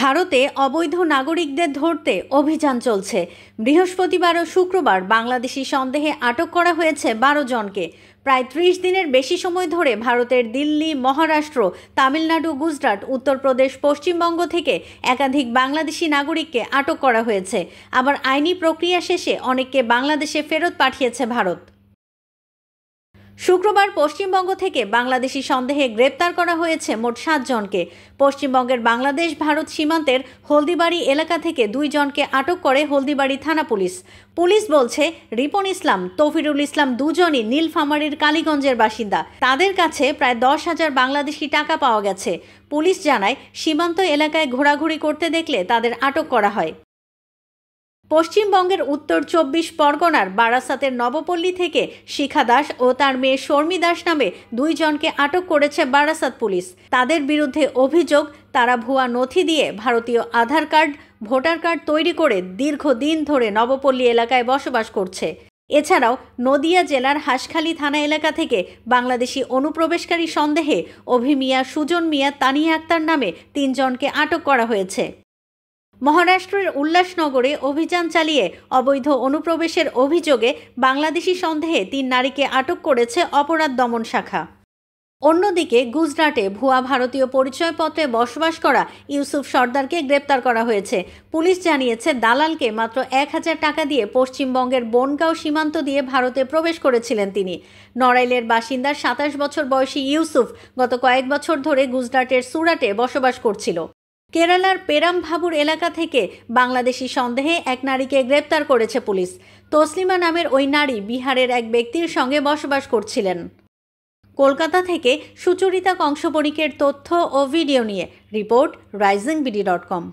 ভারতে অবৈধ নাগরিকদের ধরতে অভিযান চলছে। বৃহস্পতিবার ও শুক্রবার বাংলাদেশি সন্দেহে আটক করা হয়েছে 12 জনকে। প্রায় 30 দিনের বেশি সময় ধরে ভারতের দিল্লি, মহারাষ্ট্র, তামিলনাড়ু, গুজরাট, উত্তরপ্রদেশ, পশ্চিমবঙ্গ থেকে একাধিক বাংলাদেশি নাগরিককে আটক করা হয়েছে। আবার আইনি প্রক্রিয়া শেষে অনেককে বাংলাদেশে ফেরত পাঠিয়েছে ভারত। শুক্রবার পশ্চিমবঙ্গ থেকে বাংলাদেশি সন্দেহে গ্রেপ্তার করা হয়েছে মোট 7 জনকে। পশ্চিমবঙ্গের বাংলাদেশ ভারত সীমান্তের হলদিবাড়ি এলাকা থেকে 2 জনকে আটক করে হলদিবাড়ি থানা পুলিশ। পুলিশ বলছে, রিপন ইসলাম, তৌফিরুল ইসলাম দুজনই নীলফামারীর কালীগঞ্জের বাসিন্দা। তাদের কাছে প্রায় 10,000 বাংলাদেশি টাকা পাওয়া গেছে। পুলিশ জানায়, সীমান্ত এলাকায় ঘোরাঘুরি করতে দেখলে তাদের আটক করা হয়। পশ্চিমবঙ্গের উত্তর 24 পরগনার বারাসাতের নবপল্লী থেকে শিখা দাস ও তার মেয়ে শর্মী দাস নামে 2 জনকে আটক করেছে বারাসাত পুলিশ। তাদের বিরুদ্ধে অভিযোগ, তারা ভুয়া নথি দিয়ে ভারতীয় আধার কার্ড, ভোটার কার্ড তৈরি করে দীর্ঘদিন ধরে নবপল্লী এলাকায় বসবাস করছে। এছাড়াও নদিয়া জেলার হাঁসখালী থানা এলাকা থেকে বাংলাদেশি অনুপ্রবেশকারী সন্দেহে অভি মিয়া, সুজন মিয়া, তানিয়া আক্তার নামে 3 জনকে আটক করা হয়েছে। মহারাষ্ট্রের উল্লাসনগরে অভিযান চালিয়ে অবৈধ অনুপ্রবেশের অভিযোগে বাংলাদেশি সন্দেহে 3 নারীকে আটক করেছে অপরাধ দমন শাখা। অন্যদিকে গুজরাটে ভুয়া ভারতীয় পরিচয়পত্রে বসবাস করা ইউসুফ সর্দারকে গ্রেপ্তার করা হয়েছে। পুলিশ জানিয়েছে, দালালকে মাত্র 1000 টাকা দিয়ে পশ্চিমবঙ্গের বনগাঁও সীমান্ত দিয়ে ভারতে প্রবেশ করেছিলেন তিনি। নড়াইলের বাসিন্দা 27 বছর বয়সী ইউসুফ গত কয়েক বছর ধরে গুজরাটের সুরাটে বসবাস করছিল। কেরালার পেরামভাবুর এলাকা থেকে বাংলাদেশি সন্দেহে এক নারীকে গ্রেপ্তার করেছে পুলিশ। তসলিমা নামের ওই নারী বিহারের এক ব্যক্তির সঙ্গে বসবাস করছিলেন। কলকাতা থেকে সুচরিতা কংসবণিকের তথ্য ও ভিডিও নিয়ে রিপোর্ট risingBD.com।